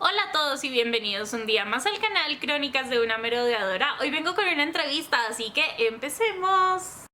Hola a todos y bienvenidos un día más al canal Crónicas de una Merodeadora. Hoy vengo con una entrevista, así que empecemos.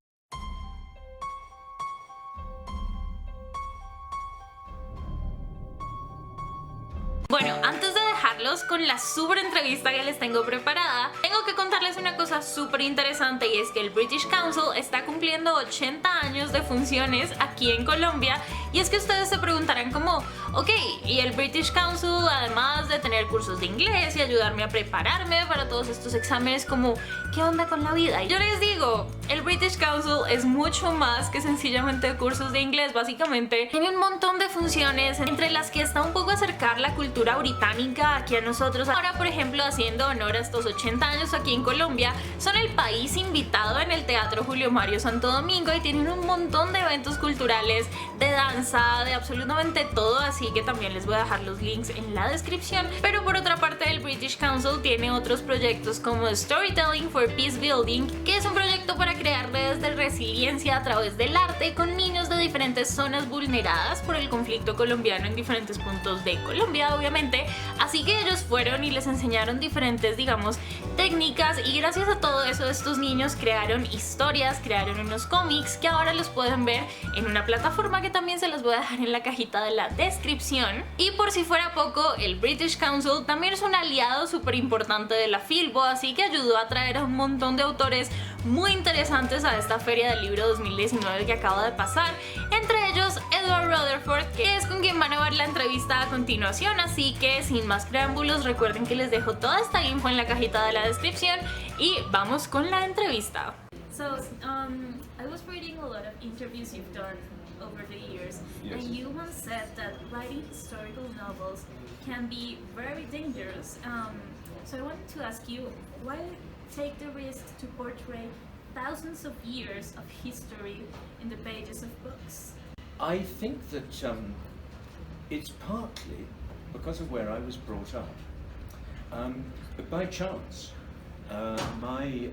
Bueno, antes de dejarlos con la super entrevista que les tengo preparada, tengo que contarles una cosa súper interesante, y es que el British Council está cumpliendo 80 años de funciones aquí en Colombia. Y es que ustedes se preguntarán como, ok, y el British Council, además de tener cursos de inglés y ayudarme a prepararme para todos estos exámenes, como, ¿qué onda con la vida? Y yo les digo, el British Council es mucho más que sencillamente cursos de inglés. Básicamente tiene un montón de funciones, entre las que está un poco acercar la cultura británica aquí a nosotros. Ahora, por ejemplo, haciendo honor a estos 80 años aquí en Colombia, son el país invitado en el Teatro Julio Mario Santo Domingo y tienen un montón de eventos culturales, de danza, de absolutamente todo, así que también les voy a dejar los links en la descripción. Pero por otra parte, el British Council tiene otros proyectos como Storytelling for Peace Building, que es un proyecto para crear redes de resiliencia a través del arte con niños de diferentes zonas vulneradas por el conflicto colombiano en diferentes puntos de Colombia, obviamente. Así que ellos fueron y les enseñaron diferentes, digamos, técnicas, y gracias a todo eso estos niños crearon historias, crearon unos cómics que ahora los pueden ver en una plataforma que también se los voy a dejar en la cajita de la descripción. Y por si fuera poco, el British Council también es un aliado súper importante de la Filbo, así que ayudó a traer a un montón de autores muy interesantes a esta Feria del Libro 2019 que acaba de pasar, entre ellos Edward Rutherfurd, que es con quien van a ver la entrevista a continuación. Así que sin más preámbulos, recuerden que les dejo toda esta info en la cajita de la descripción y vamos con la entrevista. I was reading a lot of interviews you've done over the years, Yes. and you once said that writing historical novels can be very dangerous. So I wanted to ask you, why take the risk to portray thousands of years of history in the pages of books? I think that it's partly because of where I was brought up. But by chance, my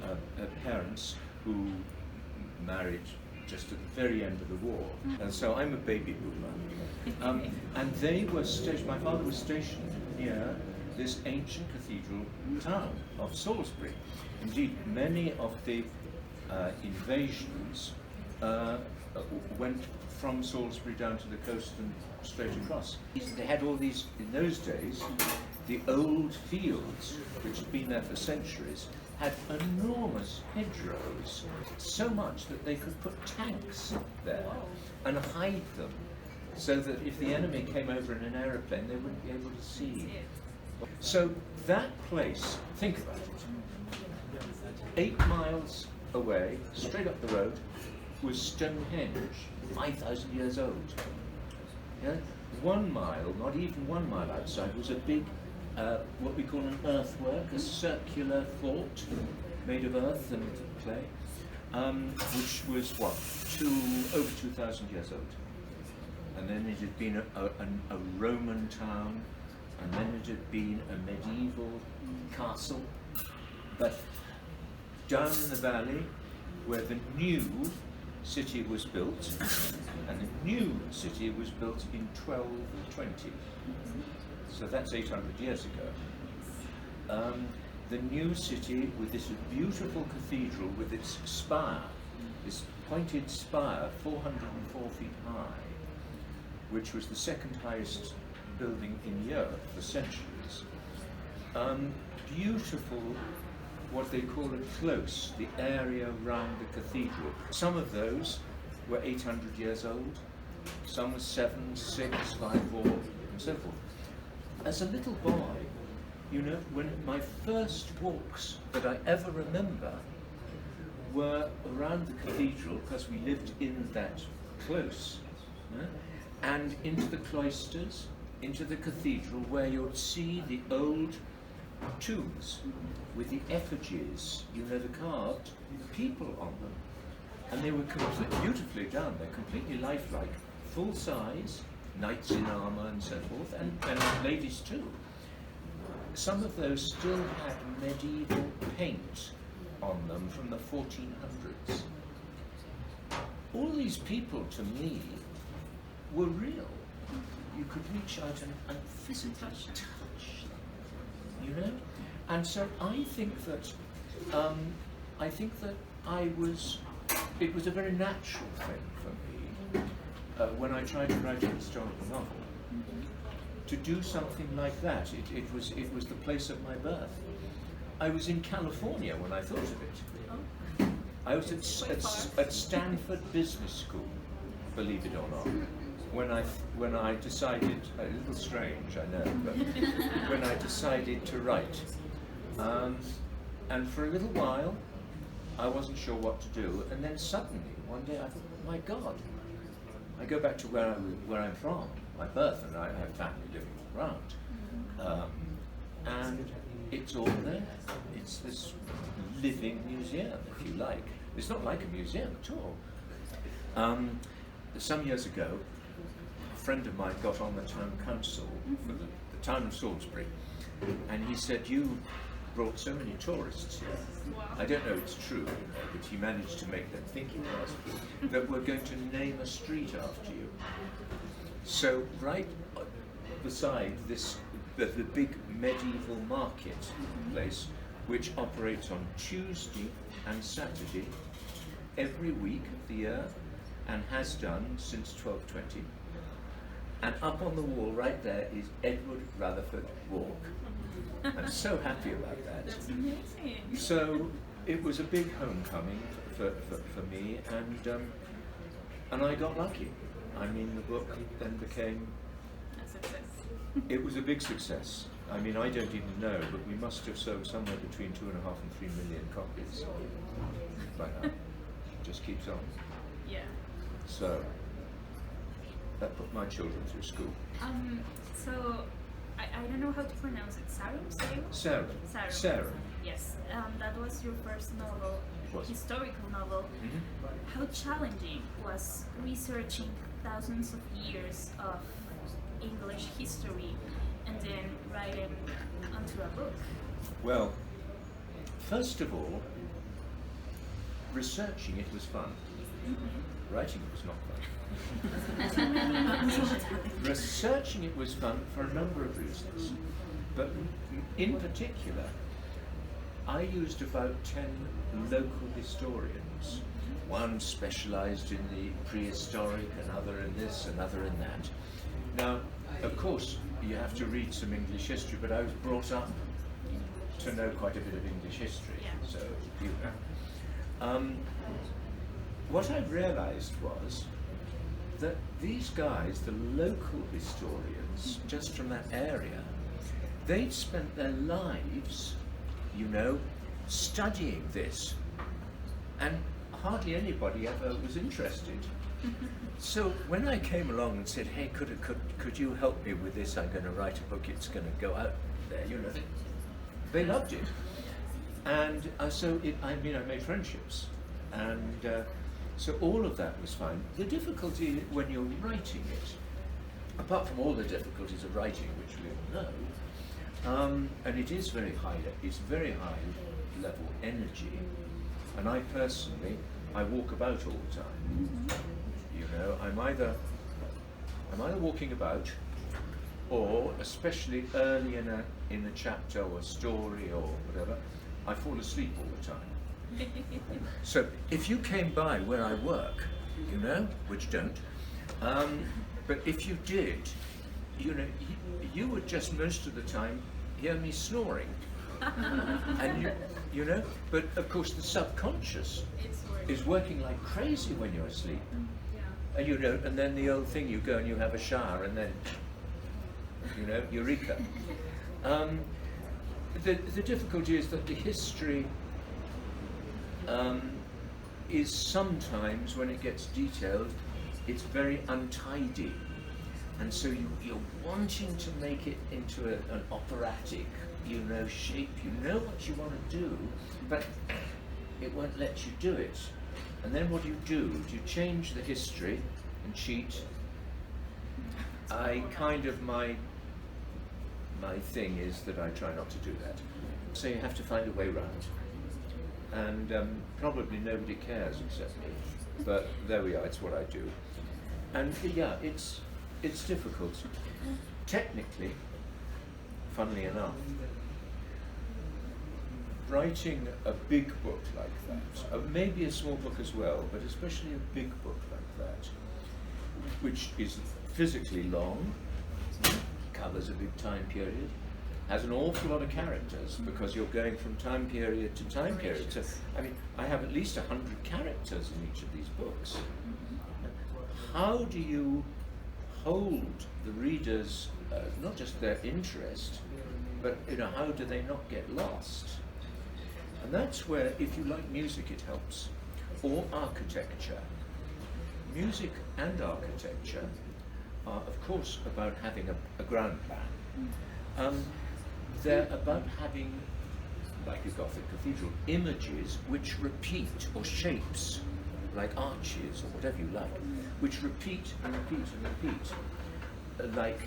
parents, who married just at the very end of the war, and so I'm a baby boomer, and they were stationed, my father was stationed near this ancient cathedral town of Salisbury. Indeed, many of the invasions went from Salisbury down to the coast and straight across. They had all these, in those days, the old fields, which had been there for centuries, had enormous hedgerows, so much that they could put tanks there and hide them, so that if the enemy came over in an aeroplane, they wouldn't be able to see. So that place, think about it, 8 miles away, straight up the road, was Stonehenge, 5,000 years old. Yeah? 1 mile, not even 1 mile outside, was a big, what we call an earthwork, a circular fort made of earth and clay, which was what, over 2,000 years old. And then it had been a Roman town, and then it had been a medieval castle. But down in the valley, where the new city was built, and the new city was built in 1220, so that's 800 years ago. The new city, with this beautiful cathedral with its spire, this pointed spire, 404 feet high, which was the second highest building in Europe for centuries. Beautiful, what they call a close, the area around the cathedral. Some of those were 800 years old, some were 7, 6, 5, 4, and so forth. As a little boy, you know, when my first walks that I ever remember were around the cathedral, because we lived in that close, and into the cloisters, into the cathedral, where you'd see the old tombs with the effigies, you know, the carved people on them. And they were completely beautifully done, they're completely lifelike, full size, knights in armour and so forth, and ladies too. Some of those still had medieval paint on them from the 1400s. All these people, to me, were real. You could reach out and physically touch And so I think that it was a very natural thing for me when I tried to write a historical novel to do something like that. It was the place of my birth. I was in California when I thought of it. I was at Stanford Business School, believe it or not, when I decided, a little strange, I know, but when I decided to write. And for a little while, I wasn't sure what to do, and then suddenly, one day I thought, my God, I go back to where I'm from, my birth, and I have family living around. And it's all there. It's this living museum, if you like. It's not like a museum at all. Some years ago, a friend of mine got on the town council for the town of Salisbury, and he said, "You brought so many tourists here." Wow. I don't know if it's true, but he managed to make them think it was, that we're going to name a street after you. So right beside this, the big medieval marketplace, which operates on Tuesday and Saturday every week of the year, and has done since 1220. And up on the wall right there is Edward Rutherfurd Walk. I'm so happy about that. That's amazing. So it was a big homecoming for me, and I got lucky. I mean, the book then became A success. It was a big success. I mean, I don't even know, but we must have sold somewhere between 2.5 and 3 million copies by now. It just keeps on. Yeah. So that put my children through school. So I don't know how to pronounce it. Sarah. Sarah. Yes. That was your first novel, Was. historical novel. Mm-hmm. How challenging was researching thousands of years of English history and then writing onto a book? Well, first of all, researching it was fun. Writing it was not fun. Researching it was fun for a number of reasons, but in particular, I used about 10 local historians. One specialised in the prehistoric, another in this, another in that. Now, of course, you have to read some English history, but I was brought up to know quite a bit of English history, so you know. What I realised was that these guys, the local historians, just from that area, they'd spent their lives, you know, studying this, and hardly anybody ever was interested. So when I came along and said, "Hey, could you help me with this? I'm going to write a book. It's going to go out there," you know, they loved it, and I made friendships, and so all of that was fine. The difficulty when you're writing it, apart from all the difficulties of writing, which we all know, and it is very high. It's very high level energy, and I personally, I walk about all the time. You know, I'm either walking about, or especially early in a chapter or a story or whatever, I fall asleep all the time. So if you came by where I work, you know, which don't, but if you did, you know, you would just most of the time hear me snoring, and you know. But of course, the subconscious is working like crazy when you're asleep. And you know, and then the old thing, you go and you have a shower, and then, you know, eureka. The difficulty is that the history is sometimes, when it gets detailed, it's very untidy, and so you're wanting to make it into an operatic, you know, shape. You know what you want to do, but it won't let you do it. And then what do? Do you change the history and cheat? My thing is that I try not to do that. So you have to find a way round. And probably nobody cares except me. But there we are, it's what I do. And yeah, it's difficult. Technically, funnily enough, writing a big book like that, maybe a small book as well, but especially a big book like that, which is physically long, covers a big time period, has an awful lot of characters because you're going from time period to time period. So, I mean, I have at least 100 characters in each of these books. How do you hold the readers, not just their interest, but how do they not get lost? And that's where, if you like music, it helps, or architecture. Music and architecture are, of course, about having a ground plan. They're about having, like a Gothic cathedral, images which repeat, or shapes, like arches or whatever you like, which repeat and repeat and repeat, like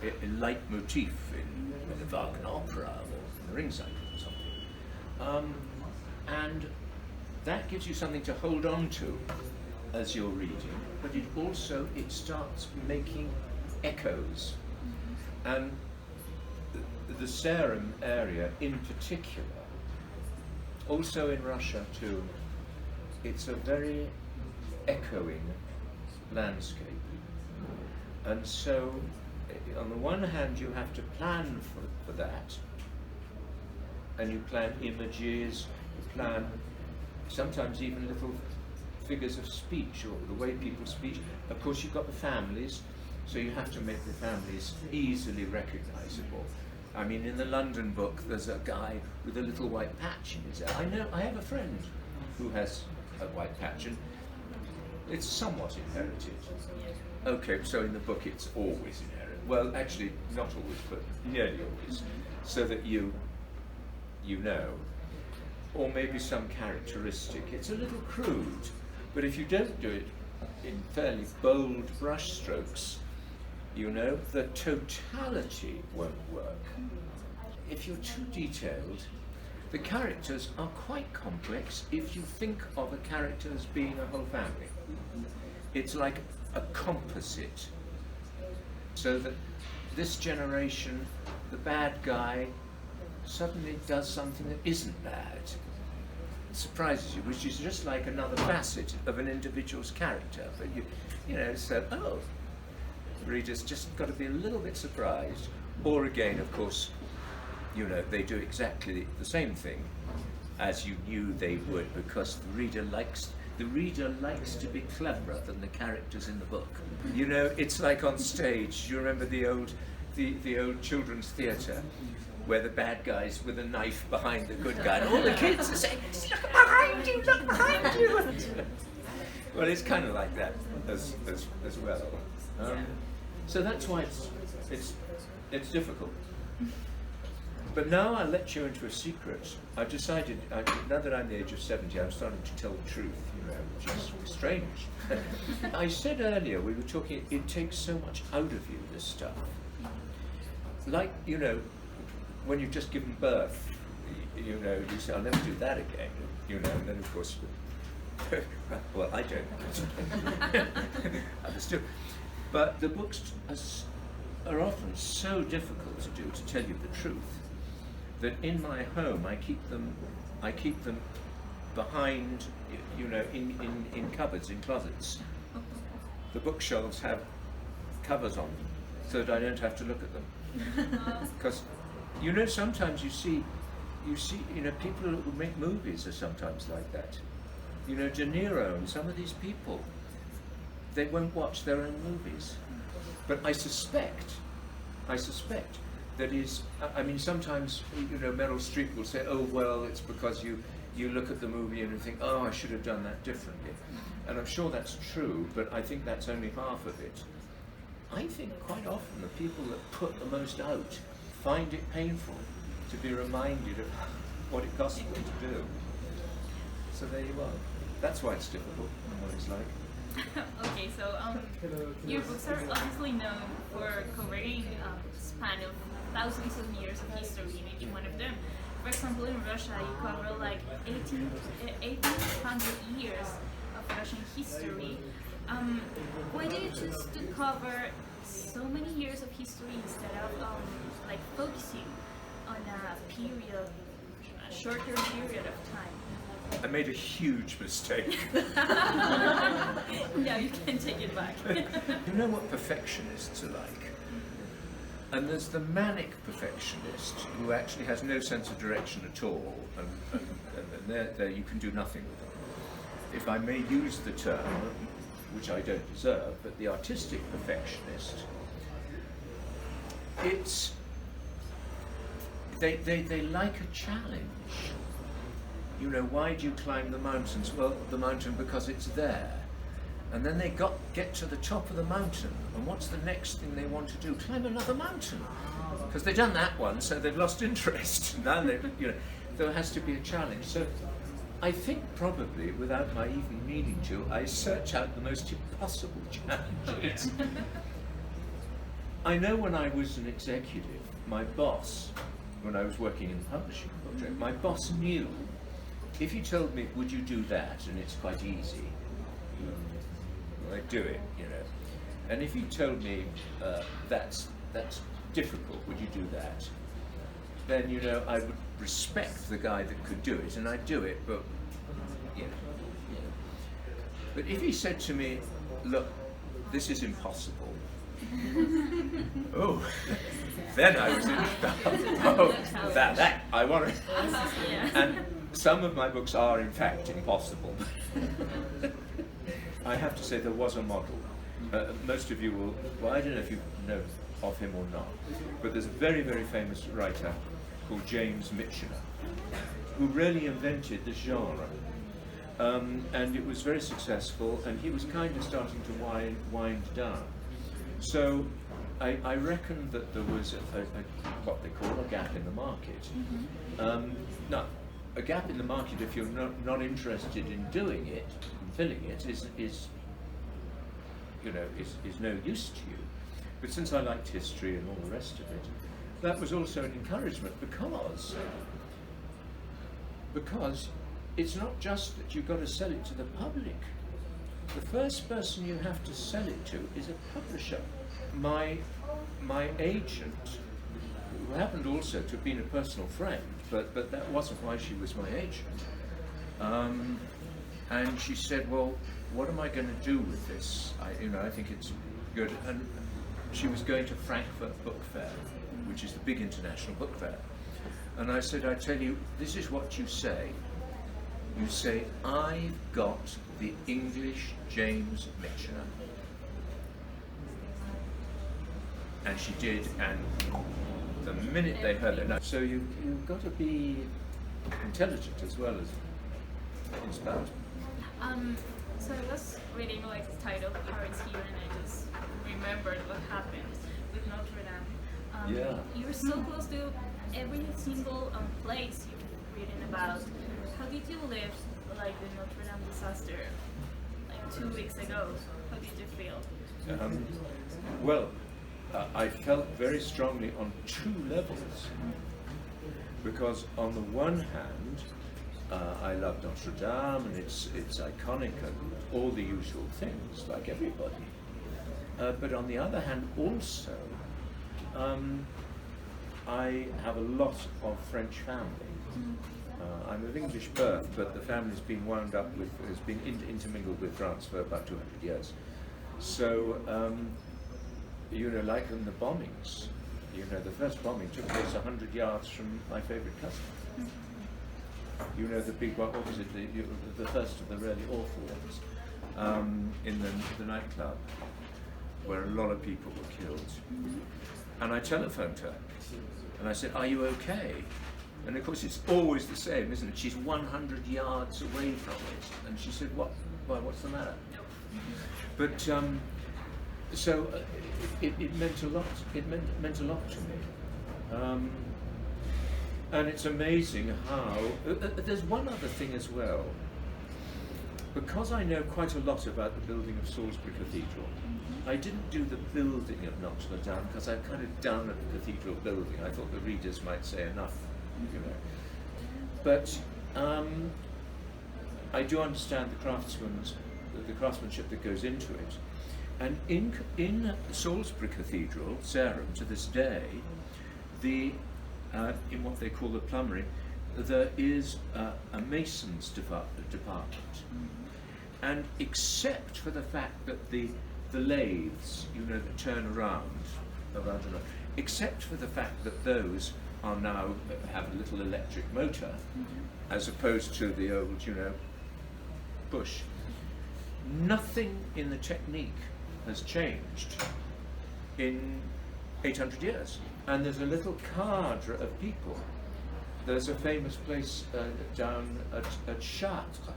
a leitmotif in the Wagner opera or in the Ring cycle or something. And that gives you something to hold on to as you're reading, but it starts making echoes. And the Serum area in particular, also in Russia too, it's a very echoing landscape. And so, on the one hand, you have to plan for that, and you plan images, you plan sometimes even little figures of speech, or the way people speak. Of course, you've got the families, so you have to make the families easily recognizable. I mean, in the London book, there's a guy with a little white patch in his eye. I have a friend who has a white patch, and it's somewhat inherited. Okay, so in the book it's always inherited. Well, actually, not always, but nearly always, so that you know. Or maybe some characteristic. It's a little crude, but if you don't do it in fairly bold brush strokes, the totality won't work. If you're too detailed, the characters are quite complex if you think of a character as being a whole family. It's like a composite, so that this generation, the bad guy suddenly does something that isn't bad. It surprises you, which is just like another facet of an individual's character. But so, the reader's just got to be a little bit surprised. Or again, of course, they do exactly the same thing as you knew they would, because the reader likes to be cleverer than the characters in the book. It's like on stage. Do you remember the old children's theatre, where the bad guy's with a knife behind the good guy, and all the kids are saying, "Look behind you! Look behind you!" Well, it's kind of like that as well. So that's why it's difficult. But now I'll let you into a secret. I've decided, now that I'm the age of 70, I'm starting to tell the truth, which is strange. I said earlier, we were talking, it takes so much out of you, this stuff. Like, when you've just given birth, you say, I'll never do that again, and then of course, well, I don't. Others do. But the books are often so difficult to do, to tell you the truth, that in my home I keep them behind, in cupboards, in closets. The bookshelves have covers on them, so that I don't have to look at them. Because sometimes you see, people who make movies are sometimes like that. De Niro and some of these people, they won't watch their own movies. But I suspect that is, sometimes, Meryl Streep will say, oh, well, it's because you look at the movie and you think, oh, I should have done that differently. And I'm sure that's true, but I think that's only half of it. I think quite often the people that put the most out find it painful to be reminded of what it cost them to do. So there you are. That's why it's difficult and what it's like. Okay, so your books are obviously known for covering a span of thousands of years of history in each one of them. For example, in Russia, you cover like 1800 years of Russian history. Why do you choose to cover so many years of history instead of focusing on a period, a shorter period of time. I made a huge mistake. Now you can take it back. You know what perfectionists are like? And there's the manic perfectionist who actually has no sense of direction at all, and there you can do nothing with them. If I may use the term, which I don't deserve, but the artistic perfectionist, it's they like a challenge. You know, why do you climb the mountains? Well, the mountain because it's there. And then they get to the top of the mountain, and what's the next thing they want to do? Climb another mountain, because they've done that one, so they've lost interest. Now they, you know, there has to be a challenge. So I think probably, without my even meaning to, I search out the most impossible challenges. I know when I was an executive, my boss, when I was working in the publishing project, my boss knew if you told me, would you do that, and it's quite easy, I'd do it, you know. And if you told me that's difficult, would you do that? Then, you know, I would respect the guy that could do it, and I'd do it, but, you know. But if he said to me, look, this is impossible, oh, then I was in trouble. Oh, that, I want to. And some of my books are, in fact, impossible. I have to say there was a model. Most of you will, well, I don't know if you know of him or not, but there's a very, very famous writer called James Michener, who really invented this genre. And it was very successful, and he was kind of starting to wind down. So I reckon that there was what they call a gap in the market. Now, a gap in the market, if you're not interested in doing it, filling it, is no use to you. But since I liked history and all the rest of it, that was also an encouragement, because it's not just that you've got to sell it to the public. The first person you have to sell it to is a publisher. My agent, who happened also to have been a personal friend, but that wasn't why she was my agent. And she said, well, what am I going to do with this? I think it's good. And she was going to Frankfurt Book Fair, which is the big international book fair. And I said, I tell you, this is what you say. You say, I've got the English James Michener. And she did, and the minute they heard it, so you've got to be intelligent as well as inspired. So I was reading like the title of Paris here, and I just remembered what happened with Notre Dame. You're so close to every single place you've written about. How did you live like the Notre Dame disaster like 2 weeks ago? How did you feel? Well, I felt very strongly on two levels, because on the one hand, I love Notre Dame, and it's iconic and all the usual things, like everybody. But on the other hand, also, I have a lot of French family. I'm of English birth, but the family's been has been intermingled with France for about 200 years. So, like in the bombings, the first bombing took place 100 yards from my favourite cousin. The big one, what was it, the first of the really awful ones, in the nightclub, where a lot of people were killed. And I telephoned her, and I said, are you okay? And of course it's always the same, isn't it? She's 100 yards away from it. And she said, what's the matter? But, so it meant a lot. It meant a lot to me. And it's amazing how, there's one other thing as well. Because I know quite a lot about the building of Salisbury Cathedral, I didn't do the building of Notre Dame because I've kind of done a cathedral building. I thought the readers might say enough, But I do understand the craftsmanship that goes into it. And in Salisbury Cathedral, Sarum, to this day, in what they call the plumbery, there is a mason's department. And except for the fact that the lathes, you know, that turn around, except for the fact that those are now have a little electric motor, as opposed to the old, you know, push, nothing in the technique has changed in 800 years. And there's a little cadre of people. There's a famous place down at Chartres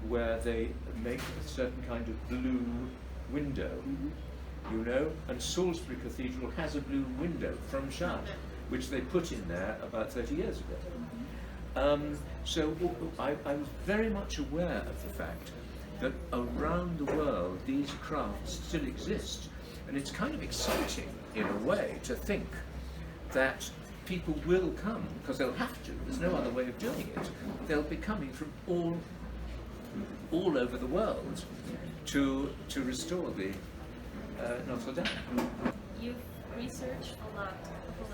where they make a certain kind of blue window, you know, and Salisbury Cathedral has a blue window from Chartres, which they put in there about 30 years ago. So I was very much aware of the fact that around the world these crafts still exist, and it's kind of exciting in a way to think that people will come, because they'll have to, there's no other way of doing it, they'll be coming from all over the world to restore the Notre Dame. You've researched a lot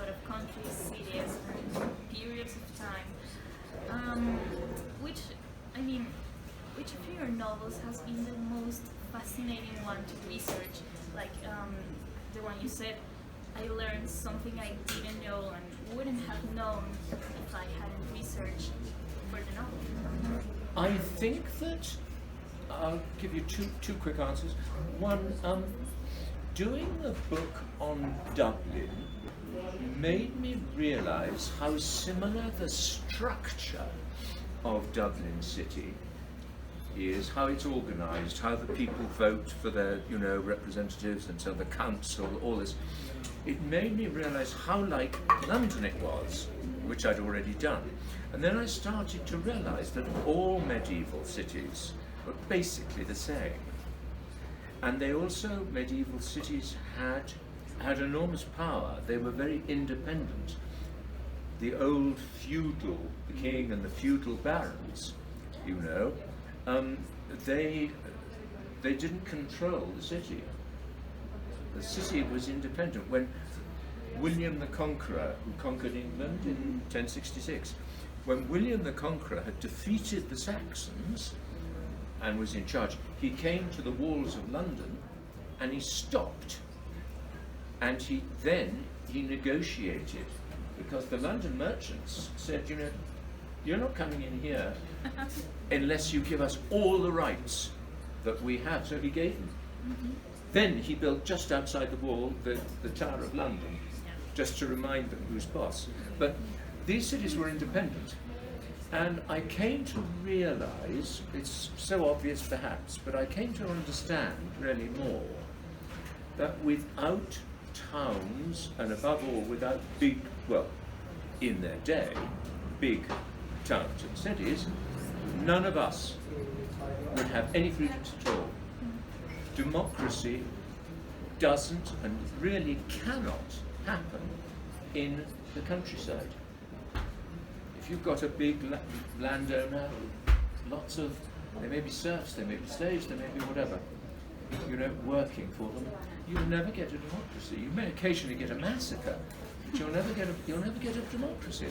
of countries, cities, and periods of time. Which of your novels has been the most fascinating one to research? Like the one you said, I learned something I didn't know and wouldn't have known if I hadn't researched for the novel. I think that I'll give you two quick answers. One, doing a book on Dublin made me realize how similar the structure of Dublin City is, how it's organized, how the people vote for their, you know, representatives, and so the council, all this. It made me realize how like London it was, which I'd already done. And then I started to realize that all medieval cities were basically the same. And they also, medieval cities had enormous power. They were very independent. The old feudal, the king and the feudal barons, you know, they didn't control the city. The city was independent. When William the Conqueror, who conquered England in 1066, when William the Conqueror had defeated the Saxons and was in charge, he came to the walls of London and he stopped, and he negotiated, because the London merchants said, you know, you're not coming in here unless you give us all the rights that we have. So he gave them. Then he built just outside the wall the Tower of London, just to remind them who's boss. But these cities were independent. And I came to realize, it's so obvious perhaps, but I came to understand really more that without towns, and above all without big, well, in their day, big towns and cities, none of us would have any freedoms at all. Democracy doesn't and really cannot happen in the countryside. If you've got a big landowner, lots of, they may be serfs, they may be slaves, they may be whatever, you know, working for them, you'll never get a democracy. You may occasionally get a massacre, but you'll never get a democracy.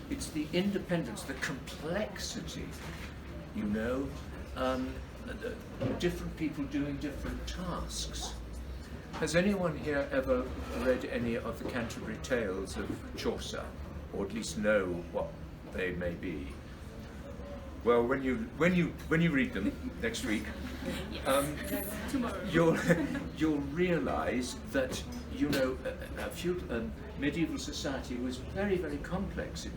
It's the independence, the complexity, you know, different people doing different tasks. Has anyone here ever read any of the Canterbury Tales of Chaucer, or at least know what they may be? Well, when you read them next week, you'll realise that, you know, medieval society was very, very complex.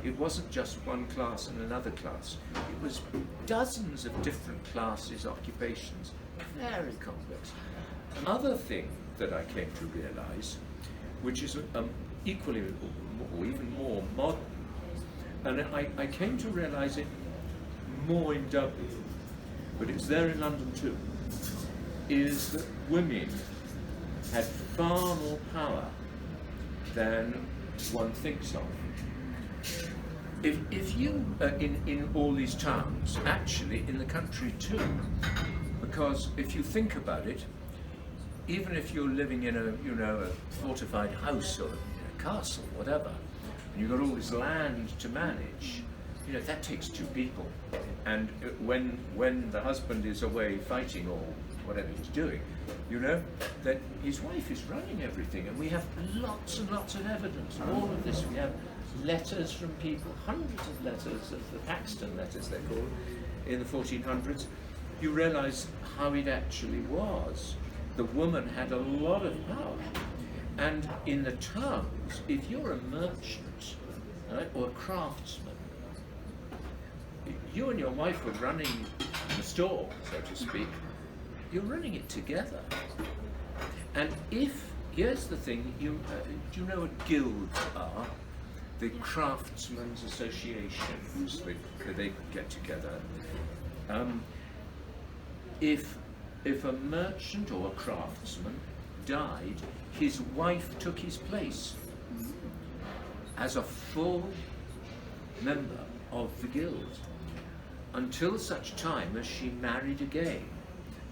It wasn't just one class and another class. It was dozens of different classes, occupations, very complex. Another thing that I came to realise, which is equally or even more modern, and I came to realise it more in Dublin, but it's there in London too, is that women had far more power than one thinks of. If you, in all these towns, actually in the country too, because if you think about it, even if you're living in a, you know, a fortified house or a castle, whatever, and you've got all this land to manage, you know, that takes two people. And when the husband is away fighting or whatever he's doing, you know, that his wife is running everything, and we have lots and lots of evidence. All of this, we have letters from people, hundreds of letters, of the Paxton letters they're called, in the 1400s. You realise how it actually was. The woman had a lot of power. And in the towns, if you're a merchant, right, or a craftsman, you and your wife were running the store, so to speak. You're running it together. And here's the thing, do you know what guilds are? The craftsmen's associations, where they get together. If a merchant or a craftsman died, his wife took his place as a full member of the guild, until such time as she married again.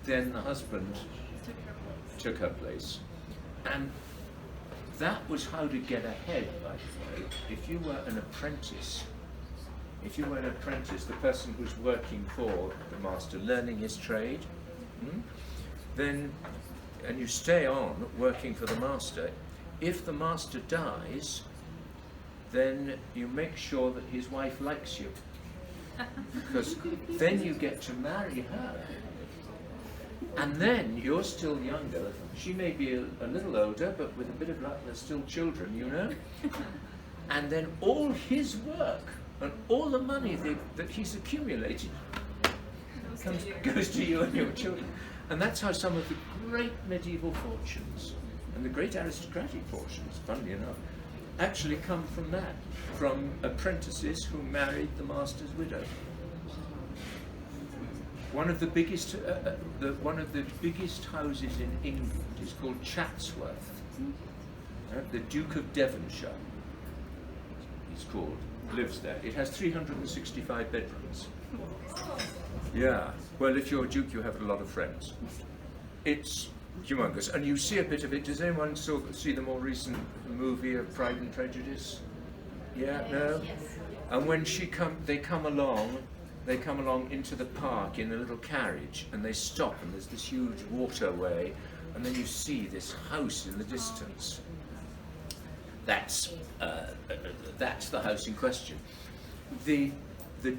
Then the husband took her place. And that was how to get ahead, by the way. If you were an apprentice, the person who's working for the master, learning his trade, then, and you stay on working for the master, if the master dies, then you make sure that his wife likes you, because then you get to marry her. And then you're still younger. She may be a little older, but with a bit of luck, they're still children, you know? And then all his work and all the money that he's accumulated goes to you and your children. And that's how some of the great medieval fortunes and the great aristocratic fortunes, funnily enough, actually come from that, from apprentices who married the master's widow. One of the biggest houses in England is called Chatsworth. The Duke of Devonshire, he's called, lives there. It has 365 bedrooms. Yeah. Well, if you're a duke, you have a lot of friends. It's humongous, and you see a bit of it. Does anyone see the more recent movie of Pride and Prejudice? Yeah. No. Yes. And when they come along into the park in a little carriage, and they stop, and there's this huge waterway, and then you see this house in the distance. That's the house in question. The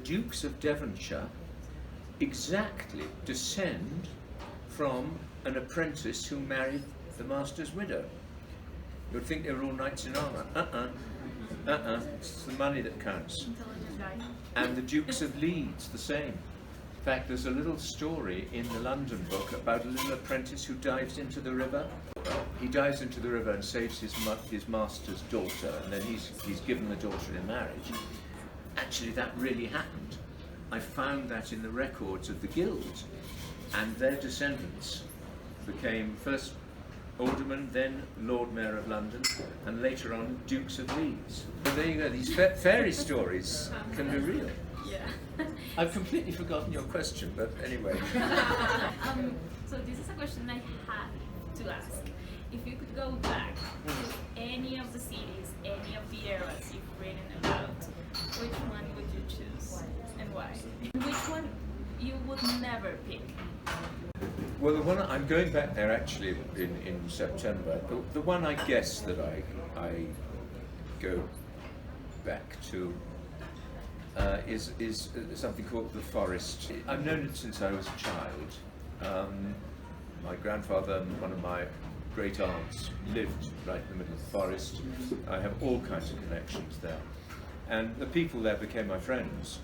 Dukes of Devonshire exactly descend from an apprentice who married the master's widow. You'd think they were all knights in armour. It's the money that counts. And the Dukes of Leeds, the same. In fact, there's a little story in the London book about a little apprentice who dives into the river. He dives into the river and saves his master's daughter, and then he's given the daughter in marriage. Actually, that really happened. I found that in the records of the guild, and their descendants became first aldermen, then Lord Mayor of London, and later on Dukes of Leeds. So there you go, these fairy stories can be real. Yeah. I've completely forgotten your question, but anyway. So this is a question I had to ask. If you could go back to any of the cities, any of the eras you've written about, which one would you choose and why? Which one you would never pick? Well, the one I'm going back there actually in September. The one I guess that I go back to is something called The Forest. I've known it since I was a child. My grandfather and one of my great aunts lived right in the middle of the forest. I have all kinds of connections there, and the people there became my friends.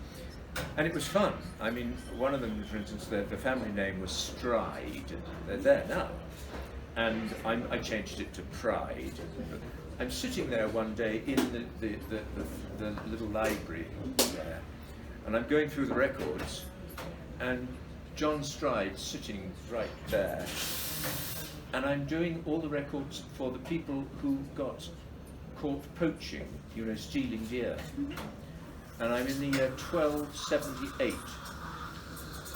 And it was fun. I mean, one of them, for instance, the family name was Stride. They're there now. And I changed it to Pride. I'm sitting there one day in the little library there, and I'm going through the records, and John Stride's sitting right there. And I'm doing all the records for the people who got caught poaching, you know, stealing deer. And I'm in the year 1278,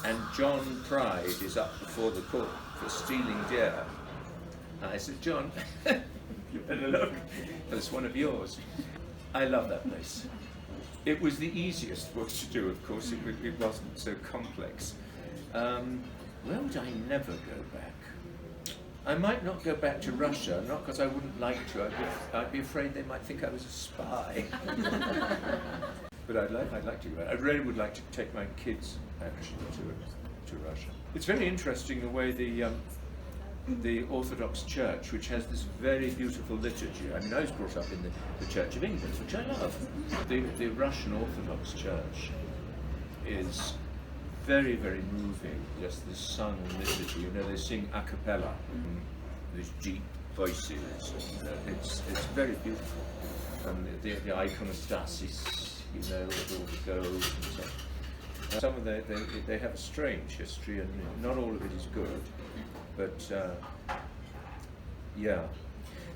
and John Pride is up before the court for stealing deer. And I said, John, you better look, that's one of yours. I love that place. It was the easiest book to do, of course. It wasn't so complex. Where would I never go back? I might not go back to Russia, not because I wouldn't like to. I'd be afraid they might think I was a spy. But I'd like to go back. I really would like to take my kids actually to Russia. It's very interesting the way the Orthodox Church, which has this very beautiful liturgy. I mean, I was brought up in the Church of England, which I love. The Russian Orthodox Church is very, very moving, just the sung liturgy. You know, they sing a cappella, these deep voices. It's very beautiful. And the iconostasis, you know, with all the gold and stuff. Some of they have a strange history, and not all of it is good. But yeah,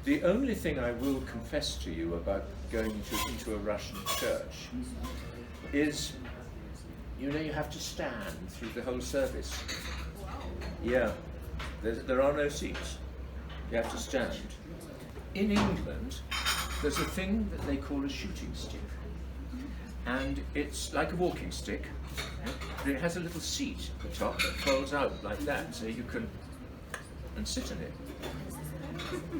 the only thing I will confess to you about going into a Russian church is, you know, you have to stand through the whole service. Yeah, there are no seats. You have to stand. In England, there's a thing that they call a shooting stick, and it's like a walking stick. But it has a little seat at the top that folds out like that, so you can sit in it.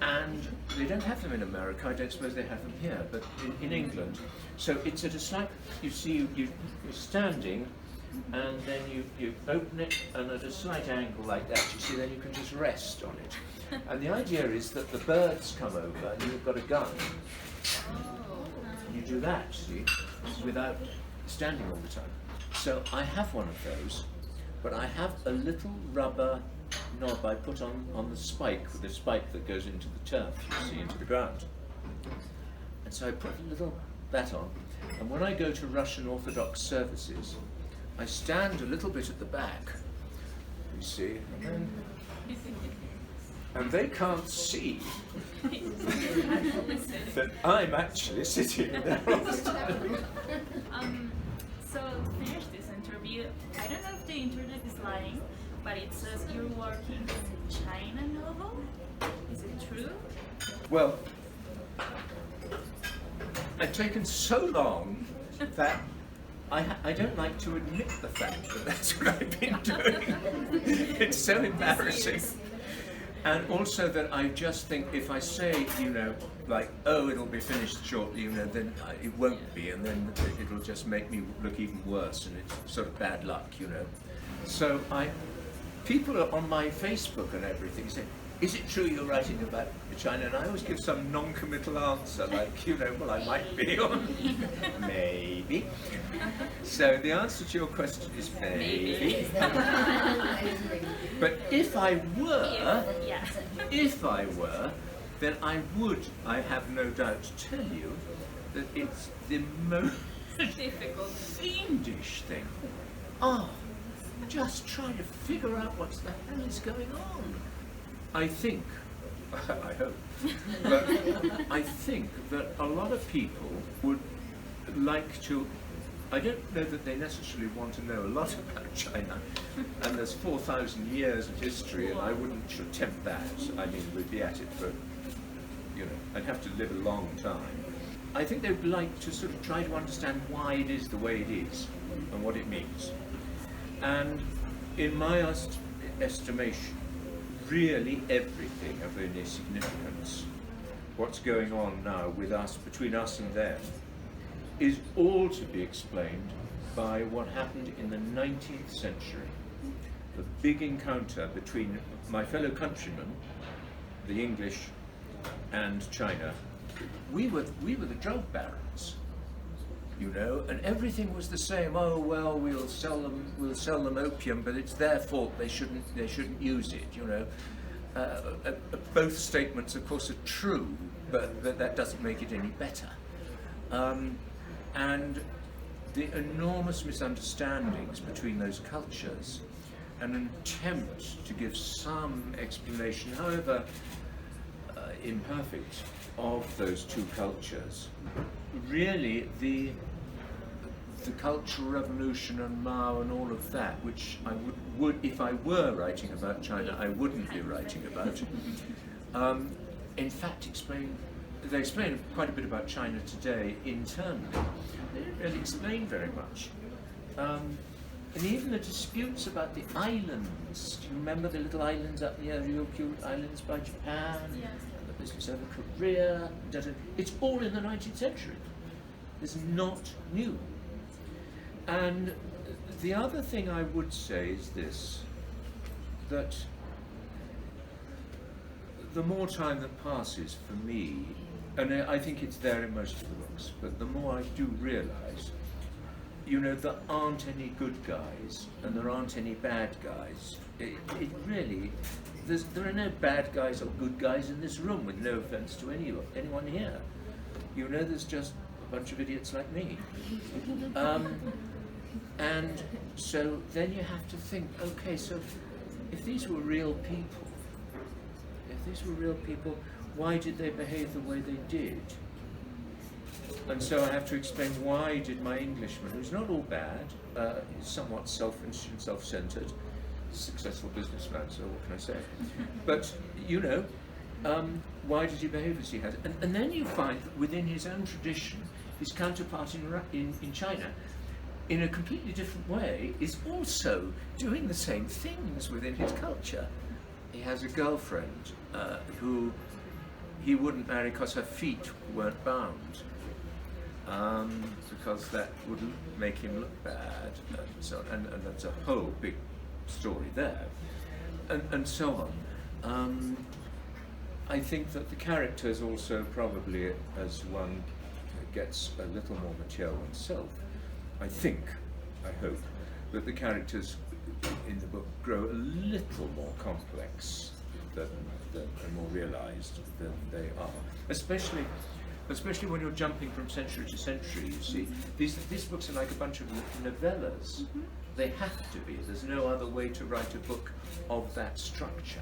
And they don't have them in America. I don't suppose they have them here, but in England. So it's at a slight, you see, you're standing, and then you open it, and at a slight angle like that, you see, then you can just rest on it. And the idea is that the birds come over, and you've got a gun. And you do that, see, without standing all the time. So I have one of those, but I have a little rubber knob I put on the spike, with the spike that goes into the turf, you see, into the ground. And so I put that on, and when I go to Russian Orthodox services, I stand a little bit at the back, you see, and they can't see that I'm actually sitting there all the time. So to finish this interview, I don't know if the internet is lying, but it says you're working in China novel. Is it true? Well, I've taken so long that I don't like to admit the fact that that's what I've been doing. It's so embarrassing. And also that I just think if I say, you know, like, oh, it'll be finished shortly, you know, then it won't be, and then it'll just make me look even worse, and it's sort of bad luck, you know. So people are on my Facebook and everything say, is it true you're writing about China? And I always give some non-committal answer, like, you know, well, I might be on, maybe. So the answer to your question is maybe. But if I were, then I have no doubt to tell you that it's the most Difficult. fiendish thing. Just trying to figure out what the hell is going on. I think, I hope, but I think that a lot of people would like to, I don't know that they necessarily want to know a lot about China, and there's 4,000 years of history, and I wouldn't attempt that. I mean, we'd be at it for, you know, I'd have to live a long time. I think they would like to sort of try to understand why it is the way it is, and what it means. And in my estimation, really everything of any significance, what's going on now with us, between us and them, is all to be explained by what happened in the 19th century. The big encounter between my fellow countrymen, the English, and China. We were the drug barons, you know, and everything was the same. Oh well, we'll sell them opium, but it's their fault. They shouldn't use it, you know. Both statements, of course, are true, but that doesn't make it any better. And the enormous misunderstandings between those cultures, and an attempt to give some explanation, however imperfect, of those two cultures. Really, the Cultural Revolution and Mao and all of that, which I would if I were writing about China, I wouldn't be writing about, in fact explain they explain quite a bit about China today internally. They don't really explain very much. And even the disputes about the islands. Do you remember the little islands up near Ryukyu Islands by Japan? Yes. And the business over Korea. It's all in the 19th century. It's not new. And the other thing I would say is this, that the more time that passes for me, and I think it's there in most of the books, but the more I do realise, you know, there aren't any good guys and there aren't any bad guys. It really, there are no bad guys or good guys in this room, with no offence to anyone here. You know, there's just a bunch of idiots like me. And so then you have to think, okay, so if these were real people, why did they behave the way they did? And so I have to explain, why did my Englishman, who's not all bad, he's somewhat selfish and self-centered, successful businessman, so what can I say? But, you know, why did he behave as he had? And then you find that within his own tradition, his counterpart in China, in a completely different way, is also doing the same things within his culture. He has a girlfriend who he wouldn't marry because her feet weren't bound, because that would make him look bad, and so on. And that's a whole big story there, and so on. I think that the characters also, probably as one gets a little more mature oneself, I hope, that the characters in the book grow a little more complex and more realised than they are. Especially when you're jumping from century to century, you see. These books are like a bunch of novellas. Mm-hmm. They have to be. There's no other way to write a book of that structure.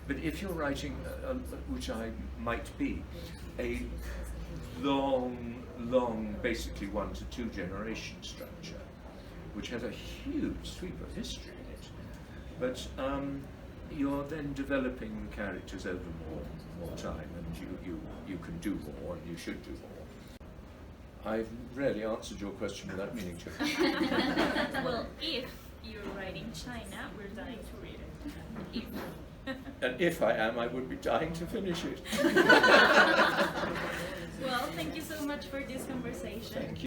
But if you're writing, which I might be, a long, basically 1 to 2 generation structure, which has a huge sweep of history in it, but you're then developing the characters over more time, and you can do more, and you should do more. I've really answered your question without meaning to. Well, if you're writing China, we're dying to read it. If. And if I am, I would be dying to finish it. Well, thank you so much for this conversation. Thank you.